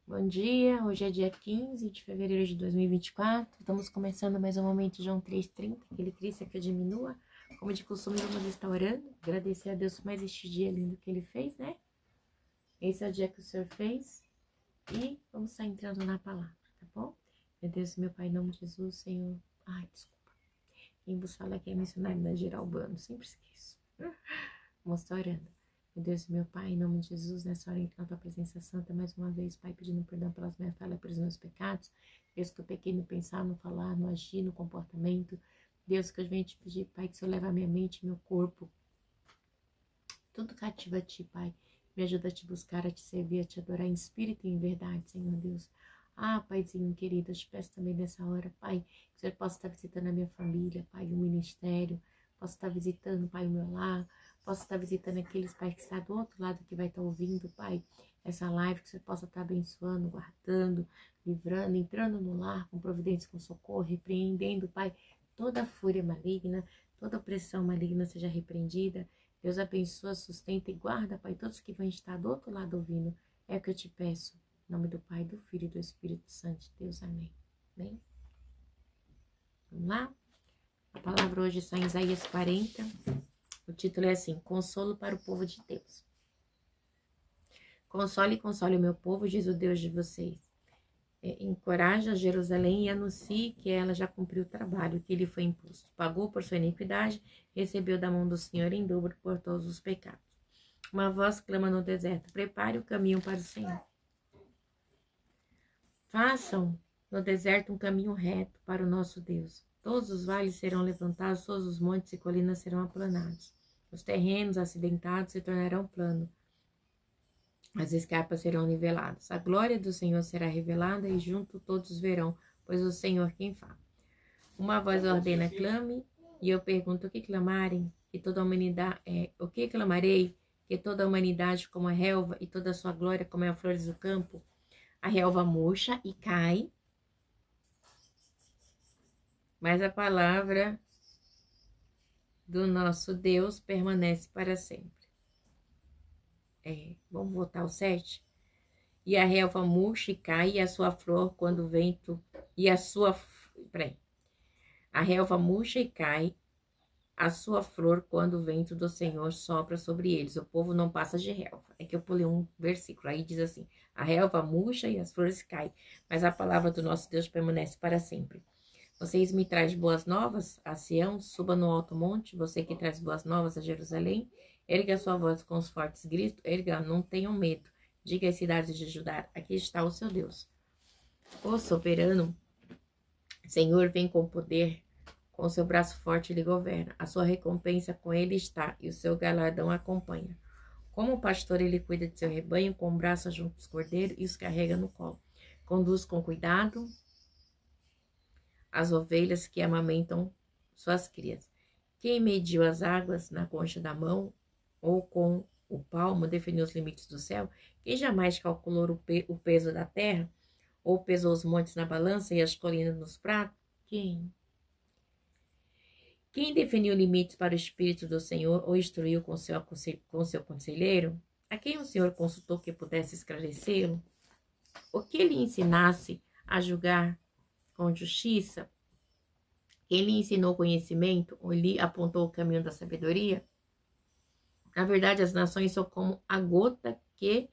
Bom dia, hoje é dia 15 de fevereiro de 2024, estamos começando mais um momento de João 3,30, que ele cresça que eu diminua. Como de costume, vamos estar orando, agradecer a Deus por mais este dia lindo que ele fez, né? Esse é o dia que o Senhor fez e vamos estar entrando na palavra, tá bom? Meu Deus, meu Pai, em nome de Jesus, Senhor. Ai, desculpa. Quem vos fala aqui é missionário da Geralbano, sempre esqueço. Vamos estar orando. Meu Deus, meu Pai, em nome de Jesus, nessa hora entra na tua presença santa, mais uma vez, Pai, pedindo perdão pelas minhas falhas, pelos meus pecados. Deus, que eu pequei no pensar, no falar, no agir, no comportamento. Deus, que eu venho te pedir, Pai, que o Senhor leve a minha mente, meu corpo, tudo cativo a Ti, Pai. Me ajuda a Te buscar, a Te servir, a Te adorar em espírito e em verdade, Senhor Deus. Ah, Paizinho querido, eu te peço também nessa hora, Pai, que o Senhor possa estar visitando a minha família, Pai, o ministério, possa estar visitando, Pai, o meu lar, possa estar visitando aqueles, Pai, que está do outro lado, que vai estar ouvindo, Pai, essa live, que você possa estar abençoando, guardando, livrando, entrando no lar com providência, com socorro, repreendendo, Pai, toda fúria maligna, toda opressão maligna seja repreendida. Deus abençoa, sustenta e guarda, Pai, todos que vão estar do outro lado ouvindo. É o que eu te peço. Em nome do Pai, do Filho e do Espírito Santo de Deus. Amém. Amém? Vamos lá? A palavra hoje está em Isaías 40. O título é assim: Consolo para o povo de Deus. Console e console o meu povo, diz o Deus de vocês. Encoraja Jerusalém e anuncie que ela já cumpriu o trabalho que lhe foi imposto. Pagou por sua iniquidade, recebeu da mão do Senhor em dobro por todos os pecados. Uma voz clama no deserto: prepare o caminho para o Senhor. Façam no deserto um caminho reto para o nosso Deus. Todos os vales serão levantados, todos os montes e colinas serão aplanados. Os terrenos acidentados se tornarão planos. As escarpas serão niveladas. A glória do Senhor será revelada e junto todos verão, pois o Senhor quem fala. Uma voz ordena: clame, e eu pergunto: o que clamarem? Que toda a humanidade, o que clamarei? Que toda a humanidade como a relva e toda a sua glória como as flores do campo. A relva murcha e cai, mas a palavra do nosso Deus permanece para sempre. Vamos voltar ao 7? E a relva murcha e cai, e a sua flor quando o vento... A relva murcha e cai, a sua flor quando o vento do Senhor sopra sobre eles. O povo não passa de relva. É que eu pulei um versículo, aí diz assim: a relva murcha e as flores caem, mas a palavra do nosso Deus permanece para sempre. Vocês me trazem boas novas a Sião, suba no alto monte, você que traz boas novas a Jerusalém, erga a sua voz com os fortes gritos, erga, não tenham medo, diga às cidades de Judá, aqui está o seu Deus. O soberano Senhor vem com poder, com seu braço forte ele governa, a sua recompensa com ele está, e o seu galardão acompanha. Como pastor ele cuida de seu rebanho, com o braço junto aos cordeiros e os carrega no colo. Conduz com cuidado as ovelhas que amamentam suas crias. Quem mediu as águas na concha da mão, ou com o palmo definiu os limites do céu? Quem jamais calculou o peso da terra, ou pesou os montes na balança e as colinas nos pratos? Quem? Quem definiu limites para o Espírito do Senhor, ou instruiu com seu conselheiro? A quem o Senhor consultou que pudesse esclarecê-lo? O que lhe ensinasse a julgar com justiça? Quem lhe ensinou conhecimento ou lhe apontou o caminho da sabedoria? Na verdade, as nações são como a gota que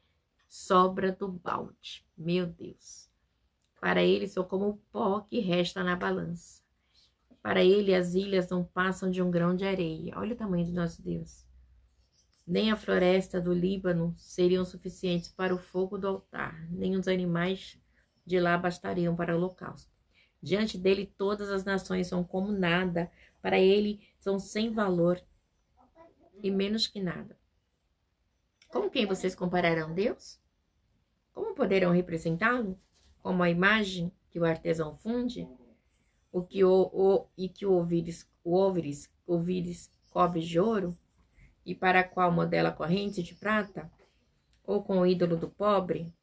sobra do balde. Meu Deus. Para ele, são como o pó que resta na balança. Para ele, as ilhas não passam de um grão de areia. Olha o tamanho do nosso Deus. Nem a floresta do Líbano seriam suficientes para o fogo do altar, nem os animais de lá bastariam para o holocausto. Diante dele, todas as nações são como nada. Para ele, são sem valor e menos que nada. Com quem vocês compararão Deus? Como poderão representá-lo? Como a imagem que o artesão funde? Que o ouvires cobre de ouro? E para qual modela corrente de prata? Ou com o ídolo do pobre,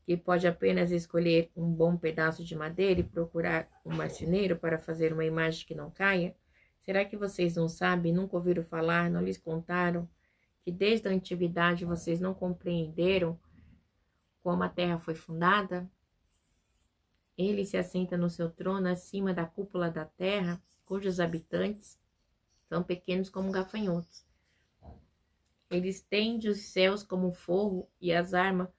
que pode apenas escolher um bom pedaço de madeira e procurar um marceneiro para fazer uma imagem que não caia? Será que vocês não sabem, nunca ouviram falar, não lhes contaram, que desde a antiguidade vocês não compreenderam como a terra foi fundada, ele se assenta no seu trono acima da cúpula da terra, cujos habitantes são pequenos como gafanhotos. Ele estende os céus como forro e as armas.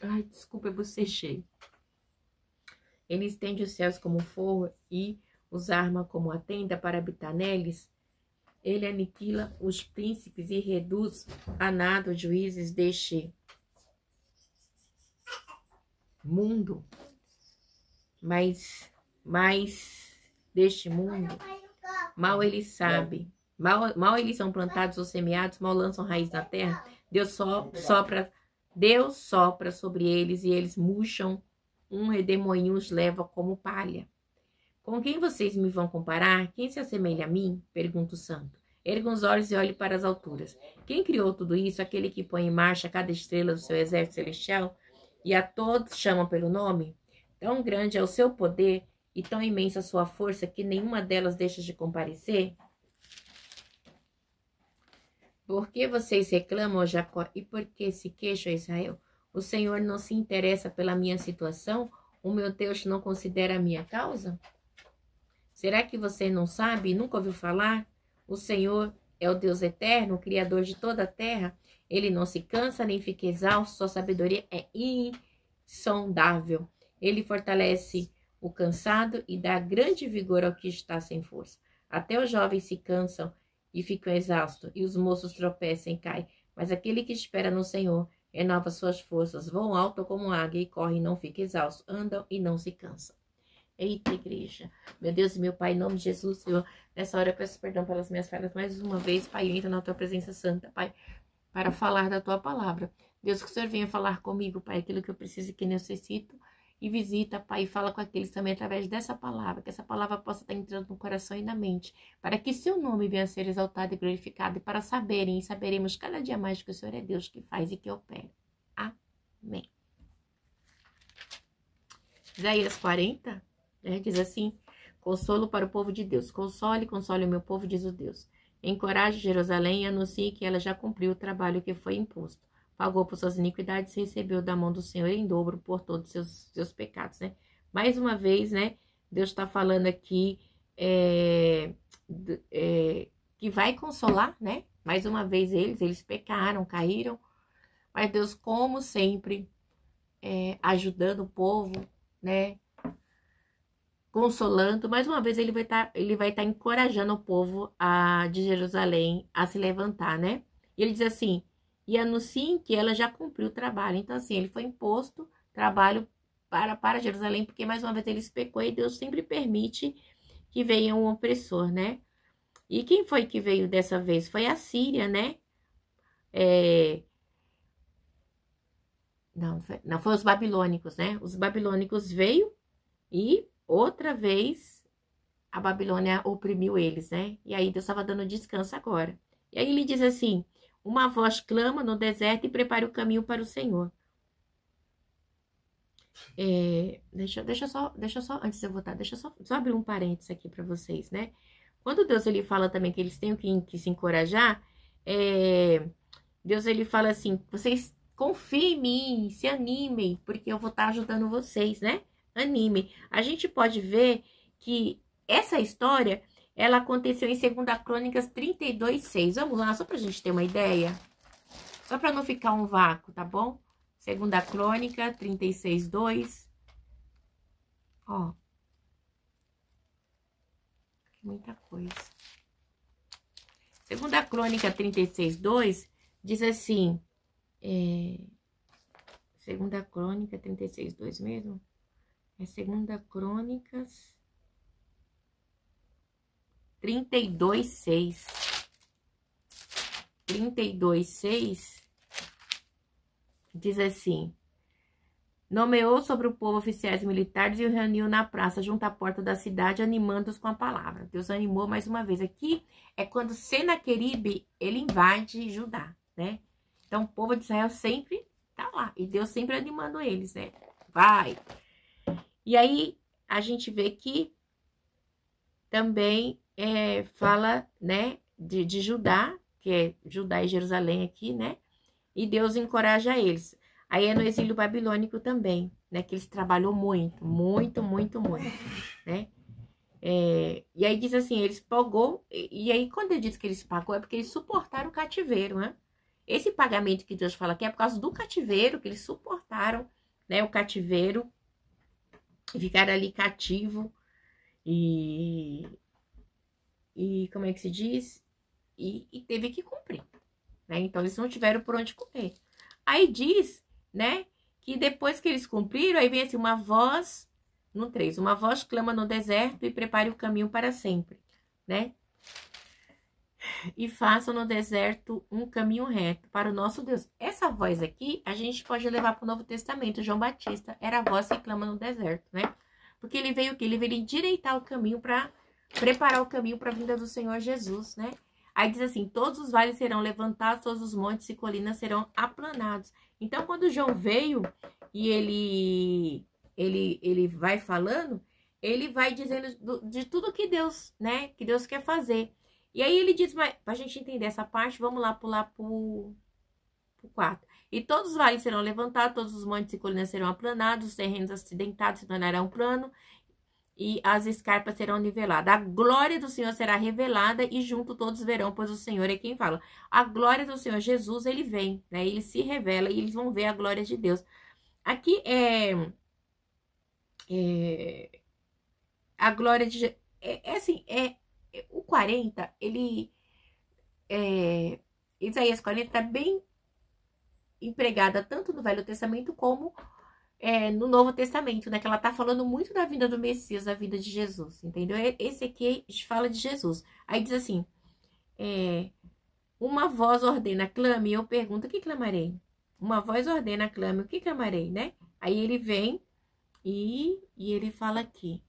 Ai, desculpa, eu bocejei. Ele estende os céus como forro e os arma como a tenda para habitar neles. Ele aniquila os príncipes e reduz a nada os juízes deste mundo. Mas deste mundo, mal eles sabem, mal eles são plantados ou semeados, mal lançam raiz na terra, Deus sopra sobre eles e eles murcham, um redemoinho os leva como palha. Com quem vocês me vão comparar? Quem se assemelha a mim? Pergunta o santo. Erga os olhos e olhe para as alturas. Quem criou tudo isso? Aquele que põe em marcha cada estrela do seu exército celestial e a todos chama pelo nome? Tão grande é o seu poder e tão imensa a sua força que nenhuma delas deixa de comparecer? Por que vocês reclamam, ó Jacó, e por que se queixam, Israel? O Senhor não se interessa pela minha situação? O meu Deus não considera a minha causa? Será que você não sabe e nunca ouviu falar? O Senhor é o Deus eterno, o Criador de toda a terra. Ele não se cansa nem fica exausto, sua sabedoria é insondável. Ele fortalece o cansado e dá grande vigor ao que está sem força. Até os jovens se cansam e ficam exaustos, e os moços tropeçam e caem. Mas aquele que espera no Senhor renova suas forças, voam alto como águia e correm e não ficam exaustos, andam e não se cansam. Eita, igreja, meu Deus e meu Pai, em nome de Jesus, Senhor, nessa hora eu peço perdão pelas minhas falhas mais uma vez, Pai, eu entro na Tua presença santa, Pai, para falar da Tua palavra. Deus, que o Senhor venha falar comigo, Pai, aquilo que eu preciso e que necessito, e visita, Pai, e fala com aqueles também através dessa palavra, que essa palavra possa estar entrando no coração e na mente, para que Seu nome venha a ser exaltado e glorificado, e para saberem e saberemos cada dia mais que o Senhor é Deus que faz e que opera. Amém. Isaías 40, diz assim: consolo para o povo de Deus. Console o meu povo, diz o Deus. Encoraje Jerusalém e anuncie que ela já cumpriu o trabalho que foi imposto. Pagou por suas iniquidades e recebeu da mão do Senhor em dobro por todos seus pecados, né? Mais uma vez, né? Deus está falando aqui que vai consolar, né? Mais uma vez eles pecaram, caíram. Mas Deus, como sempre, ajudando o povo, né? Consolando. Mais uma vez ele vai estar encorajando o povo de Jerusalém a se levantar, né? E ele diz assim: e anunciem que ela já cumpriu o trabalho. Então, assim, ele foi imposto trabalho para Jerusalém, porque mais uma vez eles pecou e Deus sempre permite que venha um opressor, né? E quem foi que veio dessa vez? Foi a Síria, né? Não, foi os babilônicos, né? Os babilônicos veio e outra vez a Babilônia oprimiu eles, né? E aí Deus estava dando descanso agora. E aí ele diz assim: uma voz clama no deserto e prepare o caminho para o Senhor. Deixa eu só, antes de eu voltar, deixa eu só abrir um parênteses aqui para vocês, né? Quando Deus ele fala também que eles têm que se encorajar, Deus ele fala assim: vocês confiem em mim, se animem, porque eu vou estar ajudando vocês, né? Anime. A gente pode ver que essa história, ela aconteceu em 2 Crônicas 32:6. Vamos lá, só pra gente ter uma ideia. Só pra não ficar um vácuo, tá bom? 2 Crônica 36:2. Ó. Muita coisa. 2 Crônica 36:2 diz assim. 2 Crônica 36:2 mesmo? É 2 Crônicas 32:6. 32:6 diz assim: nomeou sobre o povo oficiais militares e o reuniu na praça junto à porta da cidade, animando-os com a palavra. Deus animou mais uma vez. Aqui é quando Senaqueribe ele invade Judá, né? Então o povo de Israel sempre tá lá e Deus sempre animando eles, né? Vai. E aí a gente vê que também fala, né, de Judá, que é Judá e Jerusalém aqui, né? E Deus encoraja eles. Aí é no exílio babilônico também, né? Que eles trabalhou muito, muito, muito, muito, né? E aí diz assim, eles pagou, e aí quando ele diz que eles pagou, é porque eles suportaram o cativeiro, né? Esse pagamento que Deus fala aqui é por causa do cativeiro, que eles suportaram, né? O cativeiro, e ficaram ali cativo, e como é que se diz? E teve que cumprir, né? Então eles não tiveram por onde correr. Aí diz, né, que depois que eles cumpriram, aí vem assim uma voz, no 3, uma voz clama no deserto e prepare o caminho para sempre, né? E façam no deserto um caminho reto para o nosso Deus. Essa voz aqui, a gente pode levar para o Novo Testamento. João Batista era a voz que clama no deserto, né? Porque ele veio o quê? Ele veio endireitar o caminho para preparar o caminho para a vinda do Senhor Jesus, né? Aí diz assim, todos os vales serão levantados, todos os montes e colinas serão aplanados. Então, quando João veio e ele vai falando, ele vai dizendo de tudo que Deus, né? Que Deus quer fazer. E aí ele diz, mas pra gente entender essa parte, vamos lá pular pro 4. E todos os vales serão levantados, todos os montes e colinas serão aplanados, os terrenos acidentados se tornarão plano e as escarpas serão niveladas. A glória do Senhor será revelada e junto todos verão, pois o Senhor é quem fala. A glória do Senhor Jesus, ele vem, né? Ele se revela e eles vão ver a glória de Deus. Aqui a glória de... assim, o 40, Isaías 40 está bem empregada tanto no Velho Testamento como no Novo Testamento, né? Que ela tá falando muito da vinda do Messias, da vida de Jesus, entendeu? Esse aqui fala de Jesus. Aí diz assim, uma voz ordena, clame, e eu pergunto, o que clamarei? Uma voz ordena, clame, o que clamarei, né? Aí ele vem e ele fala aqui,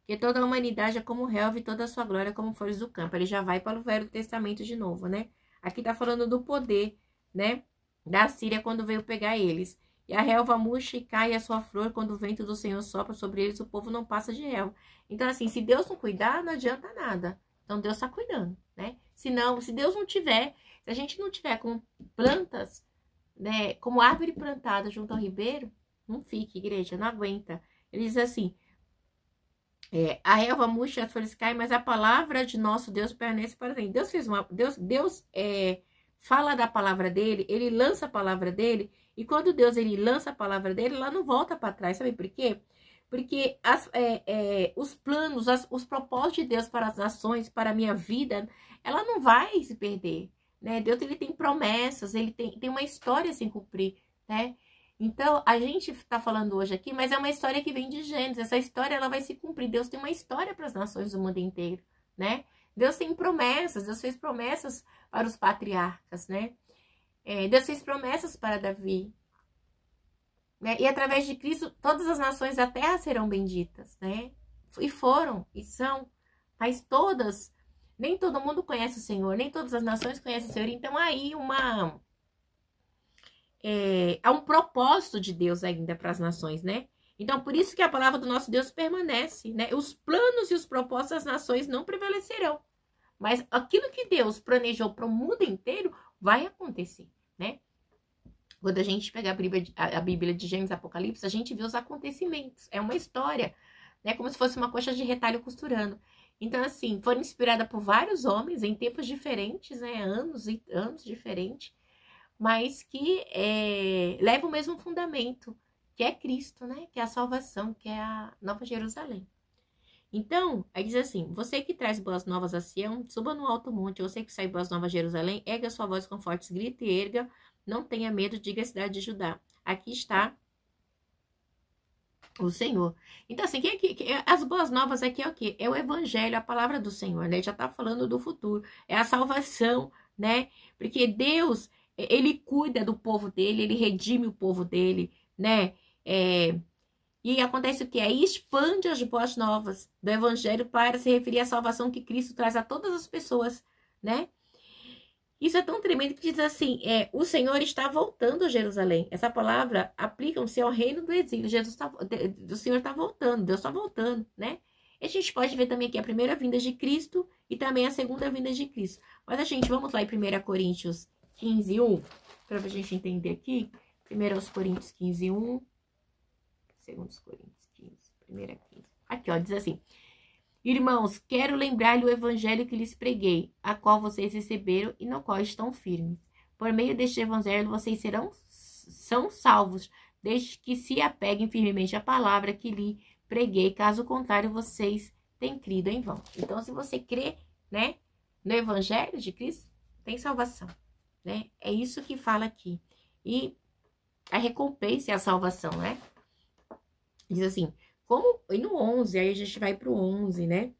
que toda a humanidade é como relva e toda a sua glória como flores do campo. Ele já vai para o Velho Testamento de novo, né? Aqui tá falando do poder, né? Da Síria quando veio pegar eles. E a relva murcha e cai a sua flor quando o vento do Senhor sopra sobre eles, o povo não passa de relva. Então, assim, se Deus não cuidar, não adianta nada. Então, Deus tá cuidando, né? Se Deus não tiver, se a gente não tiver com plantas, né? Como árvore plantada junto ao ribeiro, não fique, igreja, não aguenta. Ele diz assim, a relva murcha, as flores caem, mas a palavra de nosso Deus permanece para sempre. Deus fala da palavra dele, ele lança a palavra dele, e quando Deus ele lança a palavra dele, ela não volta para trás. Sabe por quê? Porque os planos, os propósitos de Deus para as nações, para a minha vida, ela não vai se perder, né? Deus ele tem promessas, ele tem uma história a se cumprir, né? Então, a gente está falando hoje aqui, mas é uma história que vem de Gênesis. Essa história ela vai se cumprir. Deus tem uma história para as nações do mundo inteiro, né? Deus tem promessas, Deus fez promessas para os patriarcas, né? Deus fez promessas para Davi, né? E através de Cristo, todas as nações da terra serão benditas, né? E foram, e são, mas todas, nem todo mundo conhece o Senhor, nem todas as nações conhecem o Senhor. Então, aí há um propósito de Deus ainda para as nações, né? Então, por isso que a palavra do nosso Deus permanece, né? Os planos e os propósitos das nações não prevalecerão. Mas aquilo que Deus planejou para o mundo inteiro vai acontecer, né? Quando a gente pega a Bíblia de Gênesis e Apocalipse, a gente vê os acontecimentos. É uma história, né? Como se fosse uma coxa de retalho costurando. Então, assim, foram inspiradas por vários homens em tempos diferentes, né? Anos e anos diferentes, mas que levam o mesmo fundamento, que é Cristo, né? Que é a salvação, que é a Nova Jerusalém. Então, aí diz assim, você que traz boas novas a Sião, suba no alto monte, você que sai boas novas a Jerusalém, erga sua voz com fortes gritos e erga, não tenha medo, diga a cidade de Judá. Aqui está o Senhor. Então, assim, as boas novas aqui é o quê? É o evangelho, a palavra do Senhor, né? Já tá falando do futuro, é a salvação, né? Porque Deus, ele cuida do povo dele, ele redime o povo dele, né? E acontece o que? Aí expande as boas novas do evangelho para se referir à salvação que Cristo traz a todas as pessoas, né? Isso é tão tremendo que diz assim, o Senhor está voltando a Jerusalém. Essa palavra aplica-se ao reino do exílio. O Senhor está voltando, Deus está voltando, né? E a gente pode ver também aqui a primeira vinda de Cristo e também a segunda vinda de Cristo. Mas a gente, vamos lá em 1 Coríntios 15, 1, para a gente entender aqui. 1 Coríntios 15, 1. 2 Coríntios 15, 1 15. Aqui, ó, diz assim: irmãos, quero lembrar-lhe o evangelho que lhes preguei, a qual vocês receberam e no qual estão firmes. Por meio deste evangelho, vocês são salvos, desde que se apeguem firmemente à palavra que lhe preguei. Caso contrário, vocês têm crido em vão. Então, se você crê, né, no evangelho de Cristo, tem salvação, né? É isso que fala aqui. E a recompensa é a salvação, né? Diz assim, como... E no 11, aí a gente vai pro 11, né?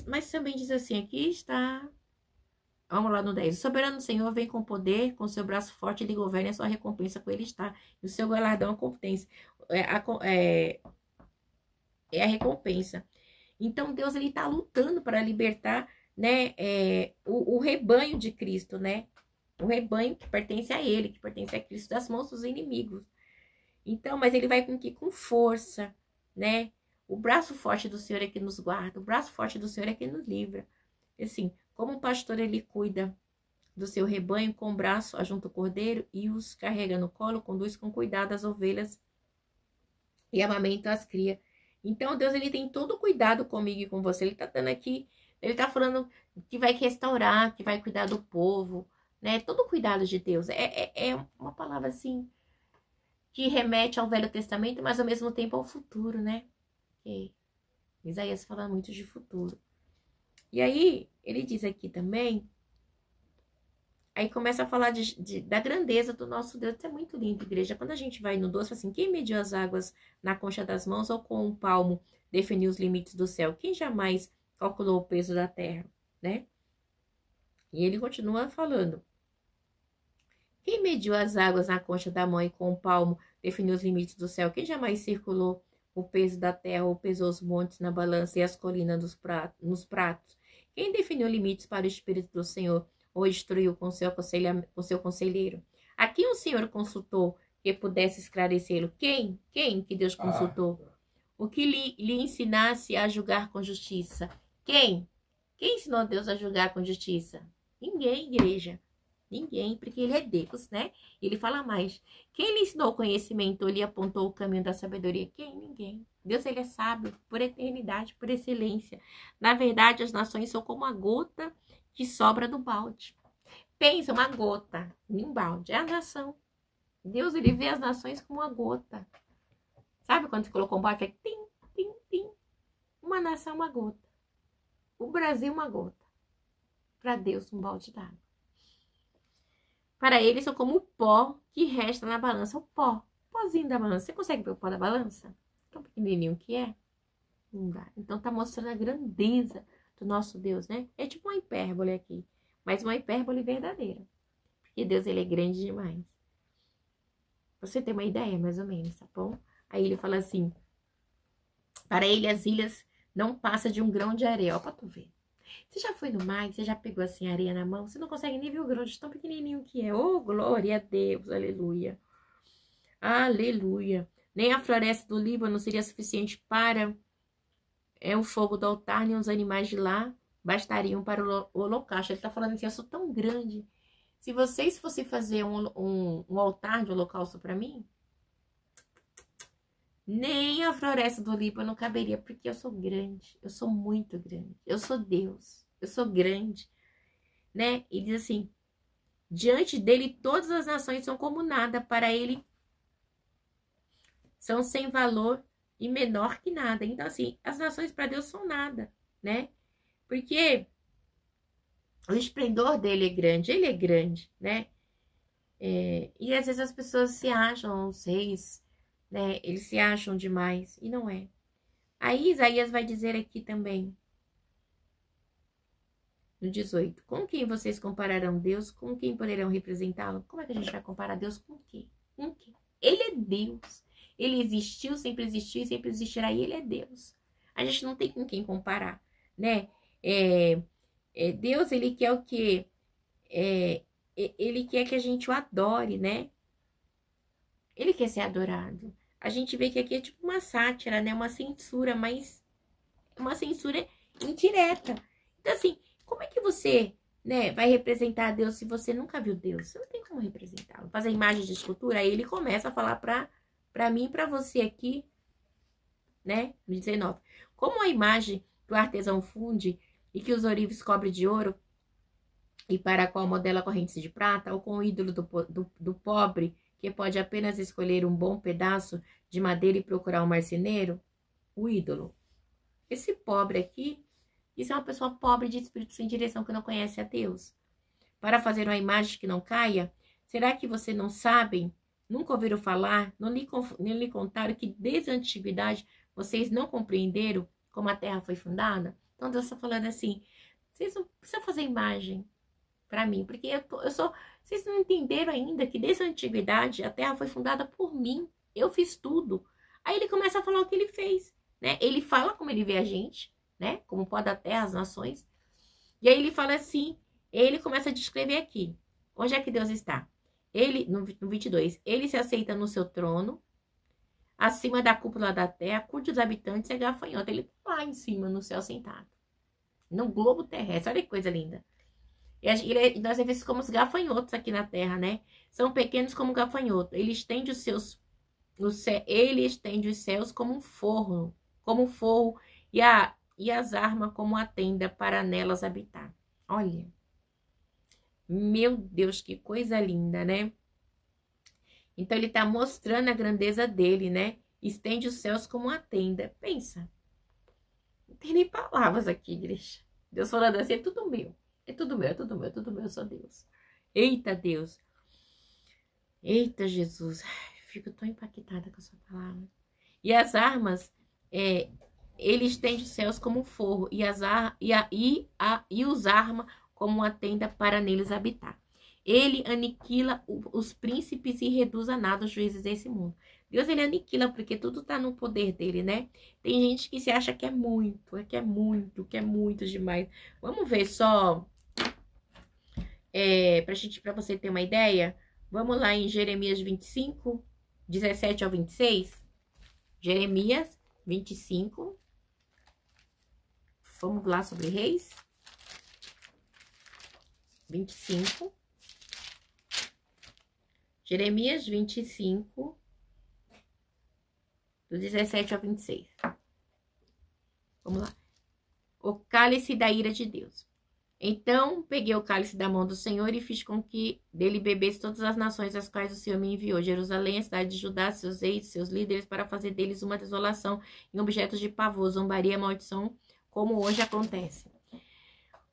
Mas também diz assim, aqui está... Vamos lá no 10. O soberano Senhor vem com poder, com seu braço forte, ele governa, a sua recompensa com ele está. E o seu galardão, a competência. É a recompensa. Então, Deus, ele tá lutando para libertar, né, o rebanho de Cristo, né? O rebanho que pertence a ele, que pertence a Cristo, das mãos dos inimigos. Então, mas ele vai com que? Com força, né? O braço forte do Senhor é que nos guarda, o braço forte do Senhor é que nos livra. Assim, como um pastor, ele cuida do seu rebanho com o braço, ajunta o cordeiro e os carrega no colo, conduz com cuidado as ovelhas e amamenta as crias. Então, Deus, ele tem todo o cuidado comigo e com você. Ele tá dando aqui, ele tá falando que vai restaurar, que vai cuidar do povo, né? Todo o cuidado de Deus. É uma palavra, assim, que remete ao Velho Testamento, mas ao mesmo tempo ao futuro, né? Isaías fala muito de futuro. E aí, ele diz aqui também, aí começa a falar da grandeza do nosso Deus. Isso é muito lindo, igreja. Quando a gente vai no 12, fala assim, quem mediu as águas na concha das mãos ou com um palmo definiu os limites do céu? Quem jamais calculou o peso da terra, né? E ele continua falando. Quem mediu as águas na concha da mão e com um palmo definiu os limites do céu? Quem jamais circulou o peso da terra ou pesou os montes na balança e as colinas nos pratos? Quem definiu limites para o Espírito do Senhor ou instruiu com seu conselheiro? A quem o Senhor consultou que pudesse esclarecê-lo? Quem que Deus consultou? O que lhe ensinasse a julgar com justiça? Quem ensinou Deus a julgar com justiça? Ninguém, igreja. Ninguém, porque ele é Deus, né? E ele fala mais. Quem lhe ensinou o conhecimento ou lhe apontou o caminho da sabedoria? Quem? Ninguém. Deus, ele é sábio por eternidade, por excelência. Na verdade, as nações são como a gota que sobra do balde. Pensa, uma gota em um balde. É a nação. Deus, ele vê as nações como uma gota. Sabe quando você colocou um balde? Faz tim, tim, tim. Uma nação, uma gota. O Brasil, uma gota. Para Deus, um balde d'água. Para eles, são como o pó que resta na balança. O pó. O pozinho da balança. Você consegue ver o pó da balança? Tão pequenininho que é? Não dá. Então, tá mostrando a grandeza do nosso Deus, né? É tipo uma hipérbole aqui. Mas uma hipérbole verdadeira. Porque Deus, ele é grande demais. Pra você ter uma ideia, mais ou menos, tá bom? Aí ele fala assim. Para ele, as ilhas não passam de um grão de areia. Ó, pra tu ver. Você já foi no mar, você já pegou assim areia na mão, você não consegue nem ver o grão de tão pequenininho que é. Oh, glória a Deus, aleluia. Aleluia. Nem a floresta do Líbano seria suficiente para o fogo do altar, nem os animais de lá bastariam para o holocausto. Ele tá falando assim, eu sou tão grande. Se vocês fossem fazer um altar de holocausto para mim, nem a floresta do Líbano caberia, porque eu sou grande, eu sou muito grande, eu sou Deus, eu sou grande, né? E diz assim, diante dele todas as nações são como nada, para ele são sem valor e menor que nada. Então assim, as nações para Deus são nada, né? Porque o esplendor dele é grande, ele é grande, né? E às vezes as pessoas se acham os reis, né? Eles se acham demais e não é. Aí Isaías vai dizer aqui também, no 18, com quem vocês compararão Deus? Com quem poderão representá-lo? Como é que a gente vai comparar Deus com quem? Com quem? Ele é Deus. Ele existiu, sempre existiu e sempre existirá. E ele é Deus. A gente não tem com quem comparar, né? Deus, ele quer o quê? Ele quer que a gente o adore, né? Ele quer ser adorado. A gente vê que aqui é tipo uma sátira, né? Uma censura, mas uma censura indireta. Então, assim, como é que você, né, vai representar Deus se você nunca viu Deus? Você não tem como representá-lo. Fazer imagem de escultura, aí ele começa a falar pra mim e pra você aqui, né, no 19. Como a imagem que o artesão funde e que os ourives cobre de ouro, e para a qual modela correntes de prata, ou com o ídolo do pobre, que pode apenas escolher um bom pedaço de madeira e procurar um marceneiro, o ídolo. Esse pobre aqui, isso é uma pessoa pobre de espírito sem direção, que não conhece a Deus. Para fazer uma imagem que não caia, será que você não sabem, nunca ouviram falar, não lhe contaram que desde a antiguidade vocês não compreenderam como a terra foi fundada? Então Deus está falando assim, vocês não precisam fazer imagem para mim, porque vocês não entenderam ainda que desde a antiguidade a terra foi fundada por mim, eu fiz tudo. Aí ele começa a falar o que ele fez, né? Ele fala como ele vê a gente, né? Como pó da terra, as nações. E aí ele fala assim, ele começa a descrever aqui, onde é que Deus está? Ele, no 22, ele se aceita no seu trono, acima da cúpula da terra, cujos habitantes é gafanhoto. Ele tá lá em cima, no céu sentado, no globo terrestre. Olha que coisa linda. E nós é visto como os gafanhotos aqui na terra, né? São pequenos como gafanhoto. Ele estende ele estende os céus como um forro, e as armas como a tenda para nelas habitar. Olha, meu Deus, que coisa linda, né? Então ele está mostrando a grandeza dele, né? Estende os céus como uma tenda. Pensa, não tem nem palavras aqui, igreja. Deus falando assim, é tudo meu. É tudo meu, é tudo meu, é tudo meu, eu sou Deus. Eita, Deus. Eita, Jesus. Fico tão impactada com a sua palavra. E as armas, ele estende os céus como um forro, e os arma como uma tenda para neles habitar. Ele aniquila os príncipes e reduz a nada os juízes desse mundo. Deus, ele aniquila, porque tudo está no poder dele, né? Tem gente que se acha que é muito, que é muito demais. Vamos ver só, para você ter uma ideia. Vamos lá em Jeremias 25, 17 ao 26. Jeremias 25. Vamos lá sobre reis. 25. Jeremias 25, do 17 ao 26. Vamos lá. O cálice da ira de Deus. Então, peguei o cálice da mão do Senhor e fiz com que dele bebesse todas as nações às quais o Senhor me enviou. Jerusalém, a cidade de Judá, seus reis, seus líderes, para fazer deles uma desolação em objetos de pavor, zombaria, maldição, como hoje acontece.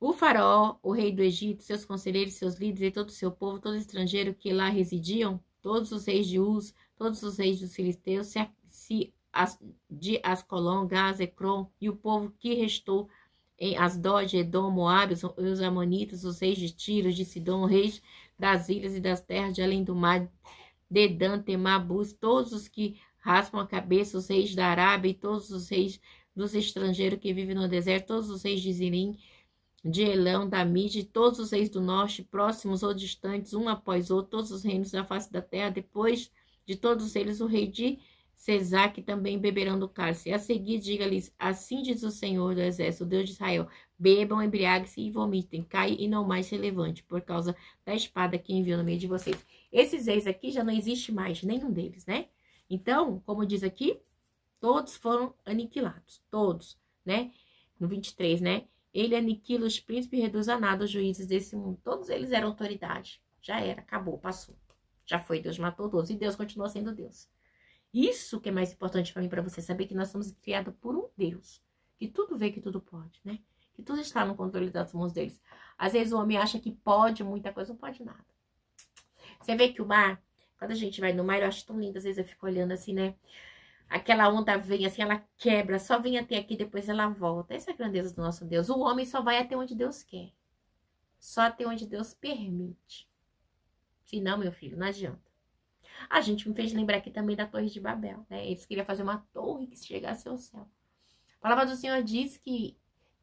O faraó, o rei do Egito, seus conselheiros, seus líderes e todo o seu povo, todo estrangeiro que lá residiam, todos os reis de Uz, todos os reis dos filisteus, de Ascolon, Gaza, Ecrom, e o povo que restou em Asdod, Edom, Moabe, os amonitas, os reis de Tiro, de Sidom, reis das ilhas e das terras de além do mar, Dedã, Temá, Bus, todos os que raspam a cabeça, os reis da Arábia e todos os reis dos estrangeiros que vivem no deserto, todos os reis de Zirim, de Elão, da Mídia, todos os reis do norte, próximos ou distantes, um após outro, todos os reinos da face da terra, depois de todos eles, o rei de Cesaque também beberão do cálice. A seguir, diga-lhes, assim diz o Senhor do Exército, o Deus de Israel, bebam, embriaguem-se e vomitem, caem e não mais se levante, por causa da espada que enviou no meio de vocês. Esses reis aqui já não existe mais, nenhum deles, né? Então, como diz aqui, todos foram aniquilados, todos, né? No 23, né? Ele aniquila os príncipes e reduz a nada os juízes desse mundo. Todos eles eram autoridade. Já era, acabou, passou. Já foi, Deus matou todos. E Deus continua sendo Deus. Isso que é mais importante para mim, para você saber que nós somos criados por um Deus. Que tudo vê, que tudo pode, né? Que tudo está no controle das mãos deles. Às vezes o homem acha que pode muita coisa, não pode nada. Você vê que o mar, quando a gente vai no mar, eu acho tão lindo. Às vezes eu fico olhando assim, né? Aquela onda vem assim, ela quebra, só vem até aqui, depois ela volta. Essa é a grandeza do nosso Deus. O homem só vai até onde Deus quer. Só até onde Deus permite. Se não, meu filho, não adianta. A gente me fez lembrar aqui também da Torre de Babel, né? Eles queriam fazer uma torre que chegasse ao céu. A palavra do Senhor diz que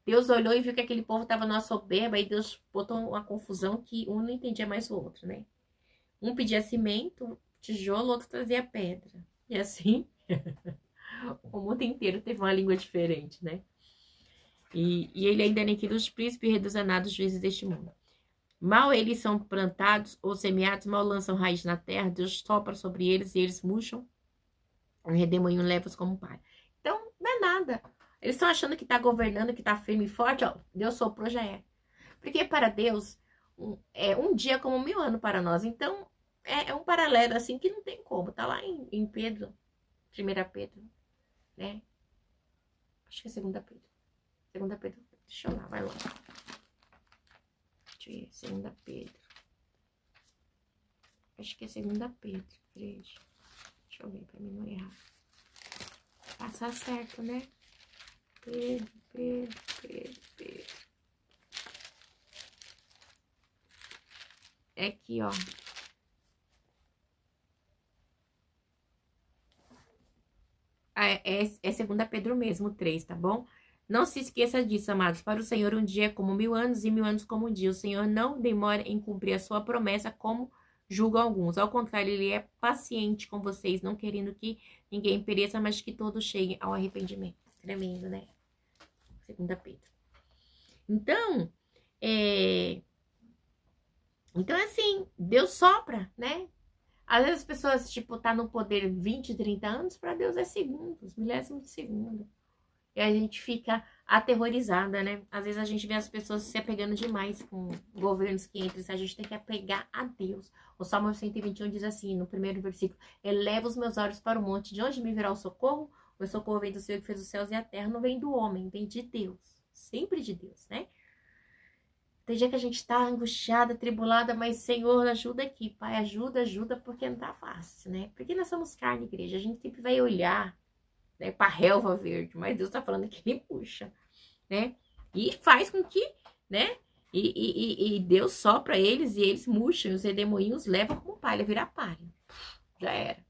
Deus olhou e viu que aquele povo estava numa soberba, e Deus botou uma confusão que um não entendia mais o outro, né? Um pedia cimento, tijolo, o outro trazia pedra. E assim... o mundo inteiro teve uma língua diferente, né? E ele ainda aniquila os príncipes e reduz a nada os juízes deste mundo. Mal eles são plantados ou semeados, mal lançam raiz na terra, Deus sopra sobre eles e eles murcham, o redemoinho leva-os como palha. Então, não é nada. Eles estão achando que tá governando, que tá firme e forte, ó, Deus soprou, já é. Porque para Deus, um dia como 1000 anos para nós. Então, é um paralelo assim que não tem como. Tá lá em Pedro, 1 Pedro, né? Acho que é 2 Pedro. 2 Pedro, deixa eu lá, vai lá. Deixa eu ver, 2 Pedro. Acho que é 2 Pedro, igreja. Deixa eu ver, pra mim não errar. Passar certo, né? Pedro. É aqui, ó. É 2 Pedro mesmo, 3, tá bom? Não se esqueça disso, amados. Para o Senhor, um dia é como 1000 anos e 1000 anos como um dia. O Senhor não demora em cumprir a sua promessa, como julga alguns. Ao contrário, ele é paciente com vocês, não querendo que ninguém pereça, mas que todos cheguem ao arrependimento. Tremendo, né? 2 Pedro. Então, Então, assim, Deus sopra, né? Às vezes as pessoas, tipo, tá no poder 20, 30 anos, para Deus é segundos, milésimos de segundo. E a gente fica aterrorizada, né? Às vezes a gente vê as pessoas se apegando demais com governos que entram. A gente tem que apegar a Deus. O Salmo 121 diz assim, no primeiro versículo: eleva os meus olhos para o monte, de onde me virá o socorro? O meu socorro vem do Senhor que fez os céus e a terra. Não vem do homem, vem de Deus. Sempre de Deus, né? Tem dia que a gente tá angustiada, atribulada, mas Senhor, ajuda aqui, Pai, ajuda, porque não tá fácil, né? Porque nós somos carne, igreja, a gente sempre vai olhar, né, pra relva verde, mas Deus tá falando que ele puxa, né? E faz com que, né? E Deus sopra eles e eles murcham, os redemoinhos levam como palha, virar palha. Já era,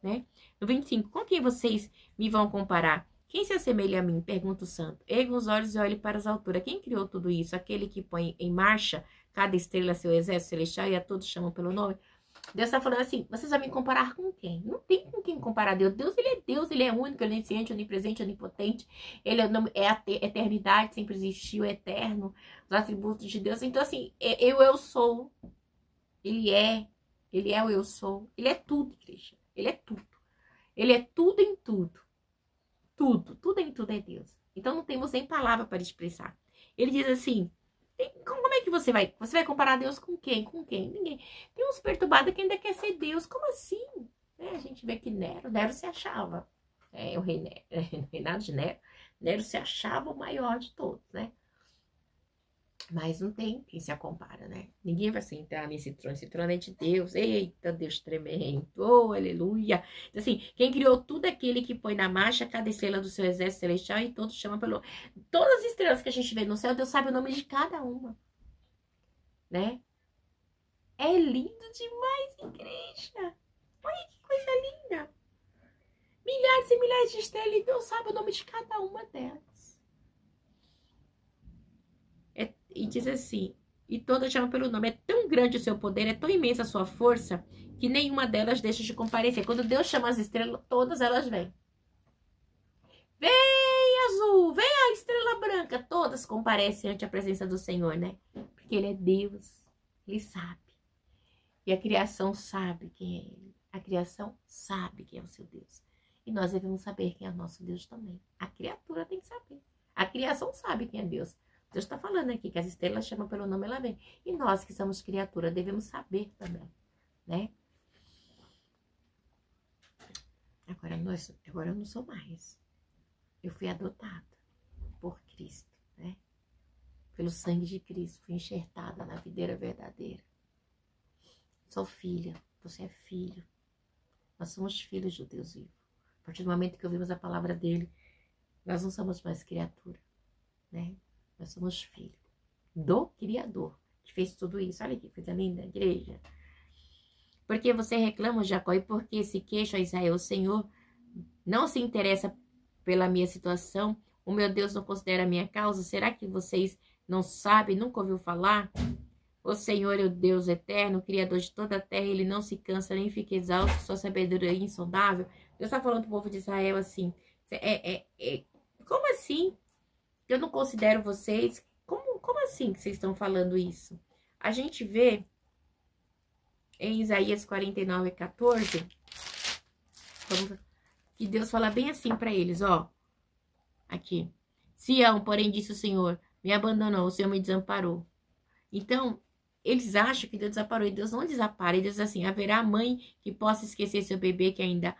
né? No 25, com quem vocês me vão comparar? Quem se assemelha a mim? Pergunta o santo. Erga os olhos e olhe para as alturas. Quem criou tudo isso? Aquele que põe em marcha cada estrela seu exército celestial e a todos chamam pelo nome? Deus está falando assim, vocês vão me comparar com quem? Não tem com quem comparar Deus. Deus, ele é único, onisciente, onipresente, onipotente. Ele é a eternidade, sempre existiu, é eterno. Os atributos de Deus. Então, assim, eu sou. Ele é o eu sou. Ele é tudo, igreja. Ele é tudo. Ele é tudo em tudo. Tudo em tudo é Deus. Então, não temos nem palavra para expressar. Ele diz assim, como é que você vai? Você vai comparar Deus com quem? Com quem? Ninguém. Tem uns perturbados que ainda quer ser Deus. Como assim? A gente vê que Nero se achava. O reinado de Nero se achava o maior de todos, né? Mas não tem quem se compara, né? Ninguém vai se entrar nesse trono. Esse trono é de Deus. Eita, Deus tremendo. Oh, aleluia. Então, assim, quem criou tudo aquele que põe na marcha cada estrela do seu exército celestial e todos chamam pelo... Todas as estrelas que a gente vê no céu, Deus sabe o nome de cada uma. Né? É lindo demais, igreja. Olha que coisa linda. Milhares e milhares de estrelas e Deus sabe o nome de cada uma delas. E diz assim, e todas chamam pelo nome. É tão grande o seu poder, é tão imensa a sua força, que nenhuma delas deixa de comparecer. Quando Deus chama as estrelas, todas elas vêm. Vem azul, vem a estrela branca. Todas comparecem ante a presença do Senhor, né? Porque Ele é Deus, Ele sabe. E a criação sabe quem é Ele. A criação sabe quem é o seu Deus. E nós devemos saber quem é o nosso Deus também. A criatura tem que saber. A criação sabe quem é Deus. Deus está falando aqui que as estrelas chamam pelo nome, ela vem. E nós que somos criatura devemos saber também, né? Agora eu não sou mais. Eu fui adotada por Cristo, né? Pelo sangue de Cristo, fui enxertada na videira verdadeira. Sou filha, você é filho. Nós somos filhos do Deus vivo. A partir do momento que ouvimos a palavra dele, nós não somos mais criatura, né? Nós somos filhos do Criador, que fez tudo isso. Olha que coisa linda, igreja. Porque você reclama, Jacó, e porque se queixa, Israel, o Senhor não se interessa pela minha situação, o meu Deus não considera a minha causa? Será que vocês não sabem, nunca ouviu falar? O Senhor é o Deus eterno, Criador de toda a terra, Ele não se cansa nem fica exausto, sua sabedoria é insondável. Deus está falando para o povo de Israel assim, como assim? Eu não considero vocês... Como assim que vocês estão falando isso? A gente vê em Isaías 49:14, que Deus fala bem assim para eles, ó. Aqui. Sião, porém, disse o Senhor, me abandonou, o Senhor me desamparou. Então, eles acham que Deus desamparou, e Deus não desampara. Ele diz assim, haverá mãe que possa esquecer seu bebê que ainda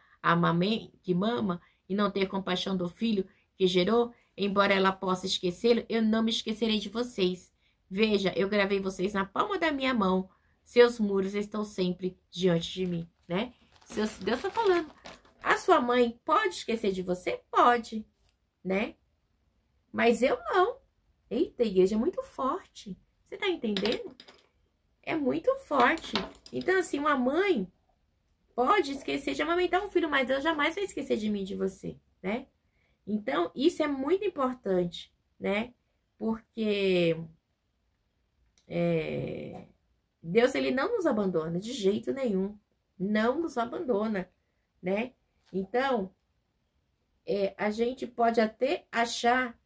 que mama, e não ter compaixão do filho que gerou? Embora ela possa esquecê-lo, eu não me esquecerei de vocês. Veja, eu gravei vocês na palma da minha mão. Seus muros estão sempre diante de mim, né? Deus está falando. A sua mãe pode esquecer de você? Pode, né? Mas eu não. Eita, a igreja é muito forte. Você tá entendendo? É muito forte. Então, assim, uma mãe pode esquecer de amamentar um filho, mas Deus jamais vai esquecer de mim e de você, né? Então, isso é muito importante, né? Porque Deus, ele não nos abandona de jeito nenhum. Não nos abandona, né? Então, a gente pode até achar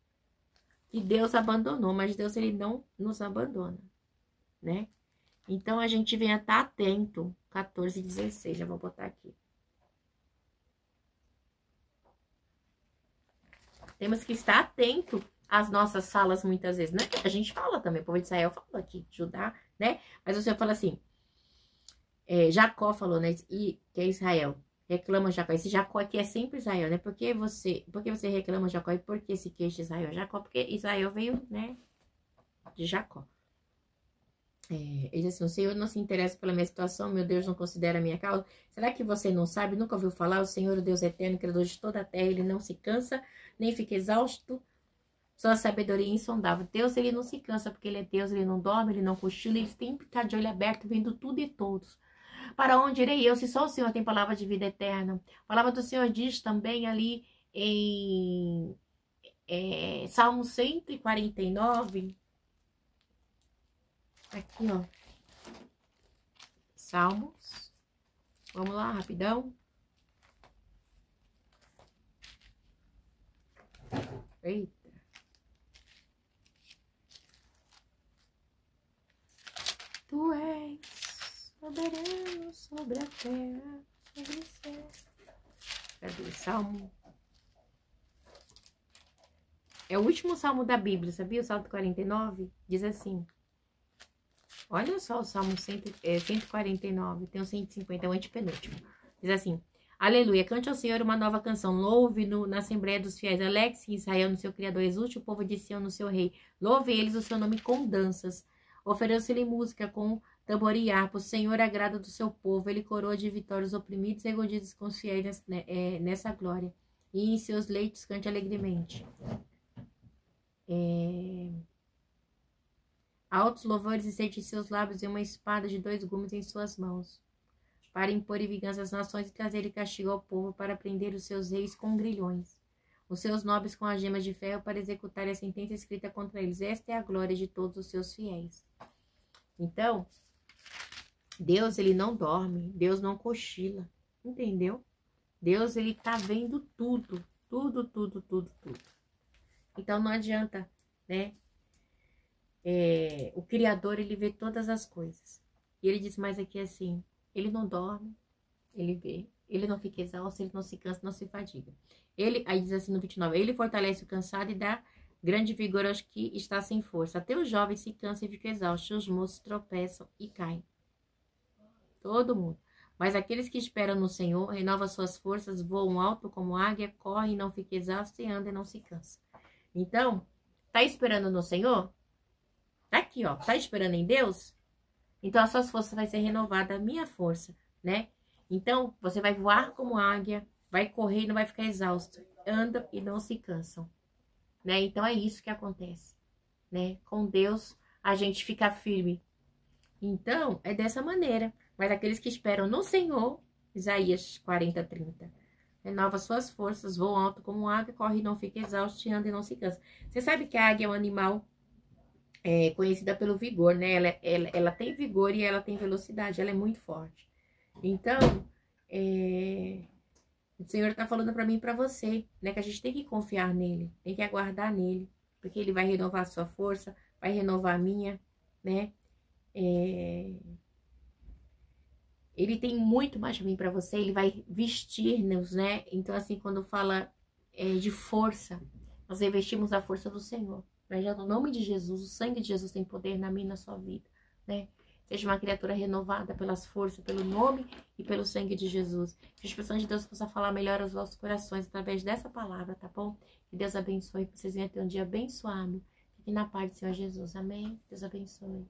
que Deus abandonou, mas Deus, ele não nos abandona, né? Então, a gente vem a estar atento. 14:16, já vou botar aqui. Temos que estar atento às nossas falas muitas vezes, né? A gente fala também, o povo de Israel falou aqui, Judá, né? Mas o Senhor fala assim, Jacó falou, né? E que é Israel. Reclama Jacó. Esse Jacó aqui é sempre Israel, né? Por que você reclama Jacó e por que se queixa Israel? Jacó, porque Israel veio, né? De Jacó. Ele diz assim, o Senhor não se interessa pela minha situação, meu Deus não considera a minha causa. Será que você não sabe, nunca ouviu falar? O Senhor, o Deus eterno, criador de toda a terra, ele não se cansa, nem fica exausto. Sua sabedoria é insondável. Deus, ele não se cansa, porque ele é Deus, ele não dorme, ele não cochila, ele sempre está de olho aberto, vendo tudo e todos. Para onde irei eu, se só o Senhor tem palavra de vida eterna? A palavra do Senhor diz também ali em Salmo 149... Aqui, ó. Salmos. Vamos lá, rapidão. Eita. Tu és soberano sobre a terra, sobre o céu. Cadê? Salmo. É o último salmo da Bíblia, sabia? O Salmo 49 diz assim. Olha só o Salmo 149, tem o 150, é o antepenúltimo. Diz assim, aleluia, cante ao Senhor uma nova canção, louve-no na Assembleia dos Fiéis, alegre-se Israel no seu Criador, exulte o povo de Sião no seu Rei, louve eles o seu nome com danças, ofereça-lhe música com tambor e harpa, o Senhor agrada do seu povo, ele coroa de vitórias os oprimidos e regozija com os fiéis nessa glória, e em seus leitos cante alegremente. Altos louvores estende em seus lábios e uma espada de 2 gumes em suas mãos, para impor em vingança às nações e trazer castigo ao povo, para prender os seus reis com grilhões, os seus nobres com as gemas de ferro, para executar a sentença escrita contra eles. Esta é a glória de todos os seus fiéis. Então, Deus, ele não dorme, Deus não cochila, entendeu? Deus, ele tá vendo tudo, tudo, tudo, tudo, tudo. Então, não adianta, né? O Criador, ele vê todas as coisas. E ele diz mais aqui assim, ele não dorme, ele vê, ele não fica exausto, ele não se cansa, não se fadiga. Aí diz assim no 29, ele fortalece o cansado e dá grande vigor aos que está sem força. Até os jovens se cansam e ficam exaustos, os moços tropeçam e caem. Todo mundo. Mas aqueles que esperam no Senhor, renovam suas forças, voam alto como águia, correm e não ficam exaustos, e andam e não se cansam. Então, tá esperando no Senhor? Tá aqui, ó. Tá esperando em Deus? Então, as suas forças vai ser renovada, a minha força, né? Então, você vai voar como águia, vai correr e não vai ficar exausto. Andam e não se cansam, né? Então, é isso que acontece, né? Com Deus, a gente fica firme. Então, é dessa maneira. Mas aqueles que esperam no Senhor, Isaías 40:30, renova suas forças, voam alto como águia, corre e não fica exausto, anda e não se cansa. Você sabe que a águia é um animal conhecida pelo vigor, né? Ela tem vigor e ela tem velocidade, ela é muito forte. Então, o Senhor tá falando para mim e para você, né? Que a gente tem que confiar nele, tem que aguardar nele, porque Ele vai renovar a sua força, vai renovar a minha, né? Ele tem muito mais de mim para você, Ele vai vestir-nos, né? Então, assim, quando fala de força, nós revestimos a força do Senhor. Mas já no nome de Jesus, o sangue de Jesus tem poder na minha e na sua vida, né? Seja uma criatura renovada pelas forças, pelo nome e pelo sangue de Jesus. Que a expressão de Deus possa falar melhor aos vossos corações através dessa palavra, tá bom? Que Deus abençoe, que vocês venham ter um dia abençoado. Fiquem na paz do Senhor Jesus. Amém? Deus abençoe.